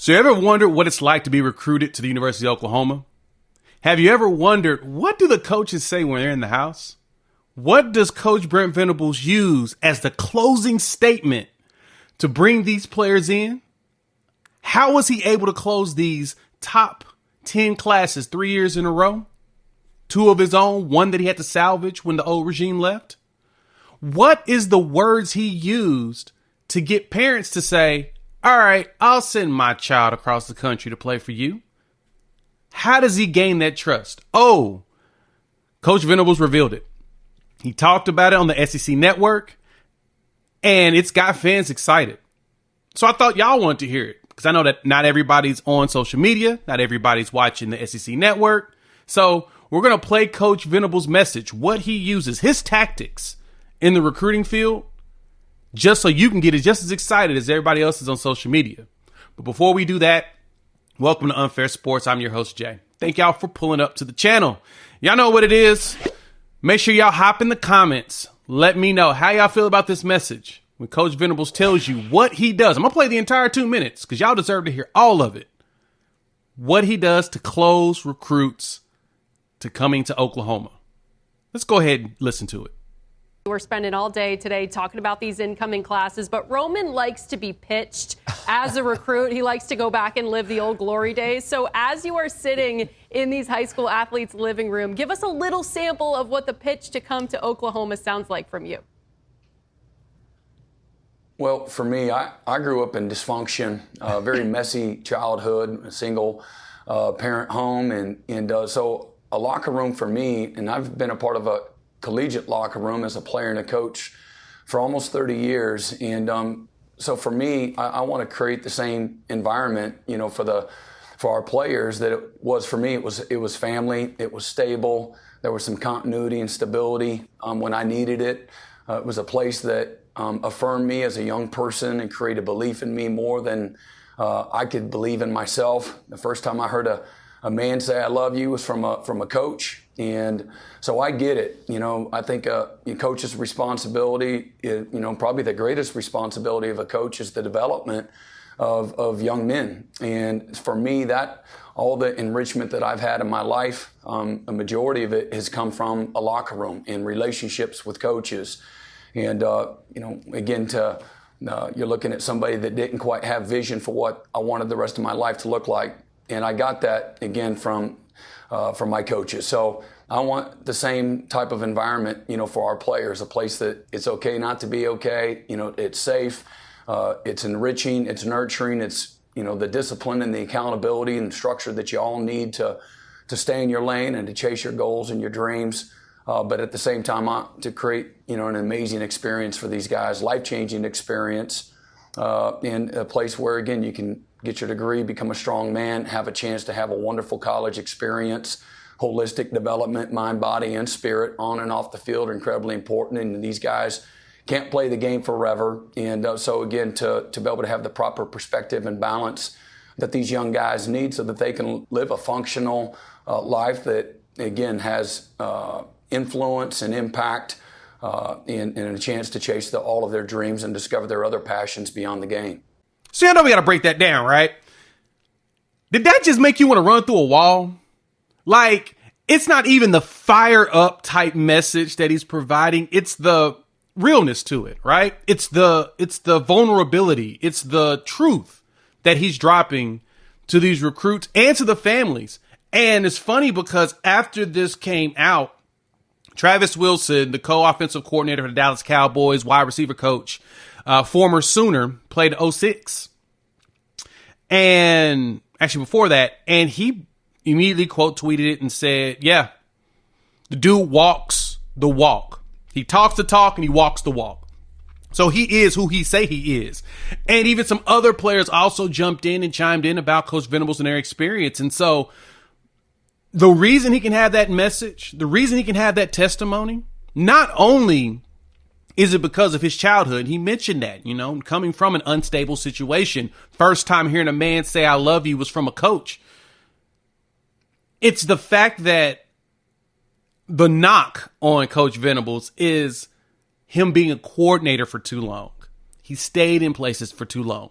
So you ever wondered what it's like to be recruited to the University of Oklahoma? Have you ever wondered, what do the coaches say when they're in the house? What does Coach Brent Venables use as the closing statement to bring these players in? How was he able to close these top 10 classes 3 years in a row? 2 of his own, 1 that he had to salvage when the old regime left? What is the words he used to get parents to say, all right, I'll send my child across the country to play for you? How does he gain that trust? Oh, Coach Venables revealed it. He talked about it on the SEC network, and it's got fans excited. So I thought y'all wanted to hear it, because I know that not everybody's on social media. Not everybody's watching the SEC network. So we're going to play Coach Venables' message, what he uses, his tactics in the recruiting field, just so you can get just as excited as everybody else is on social media. But before we do that, welcome to Unfair Sports. I'm your host, Jay. Thank y'all for pulling up to the channel. Y'all know what it is. Make sure y'all hop in the comments. Let me know how y'all feel about this message when Coach Venables tells you what he does. I'm going to play the entire 2 minutes because y'all deserve to hear all of it. What he does to close recruits to coming to Oklahoma. Let's go ahead and listen to it. We're spending all day today talking about these incoming classes, but Roman likes to be pitched as a recruit. He likes to go back and live the old glory days. So as you are sitting in these high school athletes' living room, give us a little sample of what the pitch to come to Oklahoma sounds like from you. Well, for me, I grew up in dysfunction, a very messy childhood, a single parent home, and so a locker room for me, and I've been a part of a collegiate locker room as a player and a coach for almost 30 years. And so for me, I want to create the same environment, for our players that it was for me. It was family. It was stable. There was some continuity and stability when I needed it. It was a place that affirmed me as a young person and created belief in me more than I could believe in myself. The first time I heard a man say "I love you" was from a coach. And so I get it. I think a coach's responsibility, probably the greatest responsibility of a coach is the development of young men. And for me, that all the enrichment that I've had in my life, a majority of it has come from a locker room and relationships with coaches. And, again, you're looking at somebody that didn't quite have vision for what I wanted the rest of my life to look like. And I got that, again, from my coaches. So I want the same type of environment, for our players, a place that it's okay not to be okay. It's safe, it's enriching, it's nurturing, it's, the discipline and the accountability and structure that you all need to stay in your lane and to chase your goals and your dreams. But at the same time, to create, an amazing experience for these guys, life-changing experience, in a place where, again, you can get your degree, become a strong man, have a chance to have a wonderful college experience. Holistic development, mind, body, and spirit on and off the field are incredibly important. And these guys can't play the game forever. And so, again, to be able to have the proper perspective and balance that these young guys need so that they can live a functional life that, again, has influence and impact and a chance to chase all of their dreams and discover their other passions beyond the game. So I know we got to break that down, right? Did that just make you want to run through a wall? Like, it's not even the fire up type message that he's providing. It's the realness to it, right? It's the vulnerability. It's the truth that he's dropping to these recruits and to the families. And it's funny because after this came out, Travis Wilson, the co-offensive coordinator for the Dallas Cowboys, wide receiver coach, former Sooner, played 06. And actually before that, and he immediately quote tweeted it and said, yeah, the dude walks the walk. He talks the talk and he walks the walk. So he is who he say he is. And even some other players also jumped in and chimed in about Coach Venables and their experience. And so the reason he can have that message, the reason he can have that testimony, not only is it because of his childhood, he mentioned that, coming from an unstable situation, first time hearing a man say, I love you was from a coach. It's the fact that the knock on Coach Venables is him being a coordinator for too long. He stayed in places for too long.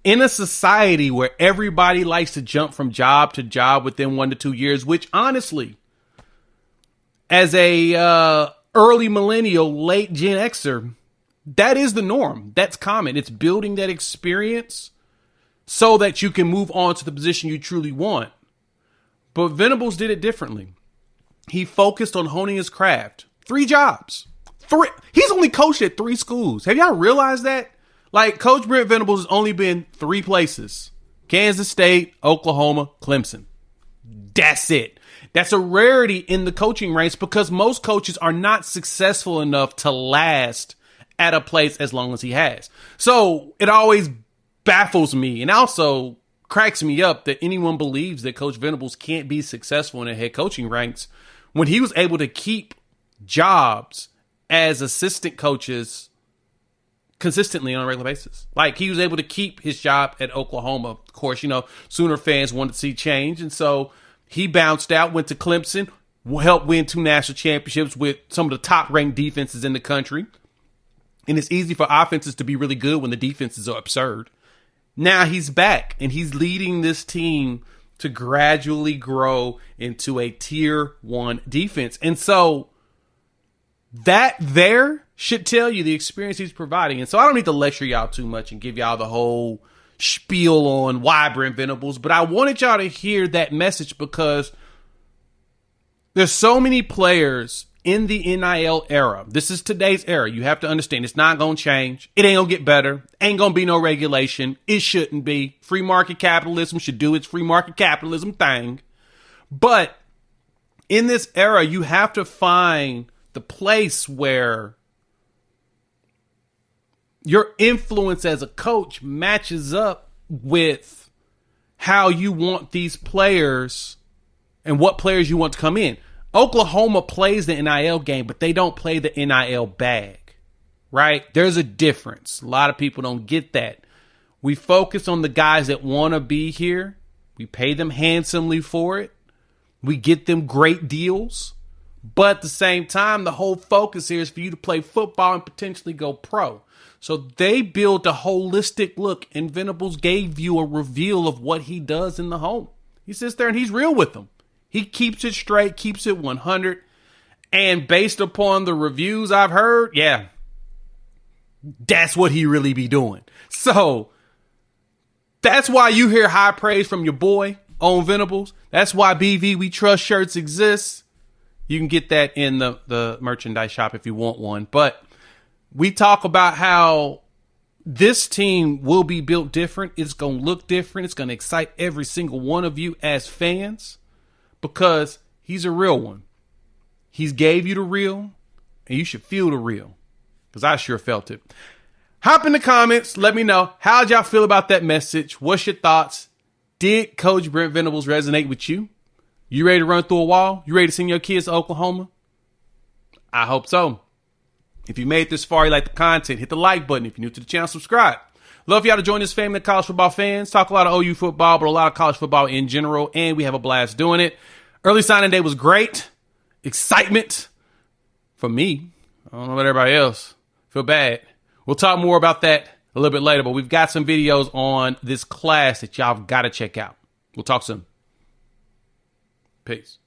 in a society where everybody likes to jump from job to job within 1 to 2 years, which honestly, as a early millennial, late Gen Xer, that is the norm. That's common. It's building that experience so that you can move on to the position you truly want. But Venables did it differently. He focused on honing his craft. 3 jobs. 3. He's only coached at 3 schools. Have y'all realized that? Like, Coach Brent Venables has only been 3 places. Kansas State, Oklahoma, Clemson. That's it. That's a rarity in the coaching ranks because most coaches are not successful enough to last at a place as long as he has. So it always baffles me and also cracks me up that anyone believes that Coach Venables can't be successful in the head coaching ranks when he was able to keep jobs as assistant coaches consistently on a regular basis. Like, he was able to keep his job at Oklahoma. Of course, you know, Sooner fans wanted to see change. And so he bounced out, went to Clemson, helped win 2 national championships with some of the top ranked defenses in the country. And it's easy for offenses to be really good when the defenses are absurd. Now he's back and he's leading this team to gradually grow into a tier 1 defense. And so that there should tell you the experience he's providing. And so I don't need to lecture y'all too much and give y'all the whole spiel on why Brent Venables, but I wanted y'all to hear that message because there's so many players in the NIL era. This is today's era. You have to understand it's not going to change. It ain't going to get better. Ain't going to be no regulation. It shouldn't be. Free market capitalism should do its free market capitalism thing. But in this era, you have to find the place where your influence as a coach matches up with how you want these players and what players you want to come in. Oklahoma plays the NIL game, but they don't play the NIL bag, right? There's a difference. A lot of people don't get that. We focus on the guys that want to be here. We pay them handsomely for it. We get them great deals. But at the same time, the whole focus here is for you to play football and potentially go pro. So they built a holistic look, and Venables gave you a reveal of what he does in the home. He sits there and he's real with them. He keeps it straight, keeps it 100. And based upon the reviews I've heard, yeah, that's what he really be doing. So that's why you hear high praise from your boy on Venables. That's why BV We Trust shirts exist. You can get that in the merchandise shop if you want one. But we talk about how this team will be built different. It's going to look different. It's going to excite every single one of you as fans because he's a real one. He's gave you the real, and you should feel the real because I sure felt it. Hop in the comments. Let me know. How'd y'all feel about that message? What's your thoughts? Did Coach Brent Venables resonate with you? You ready to run through a wall? You ready to send your kids to Oklahoma? I hope so. If you made this far, you like the content, hit the like button. If you're new to the channel, subscribe. Love for y'all to join this family of college football fans. Talk a lot of OU football, but a lot of college football in general, and we have a blast doing it. Early signing day was great. Excitement for me. I don't know about everybody else. Feel bad. We'll talk more about that a little bit later, but we've got some videos on this class that y'all got to check out. We'll talk soon. Peace.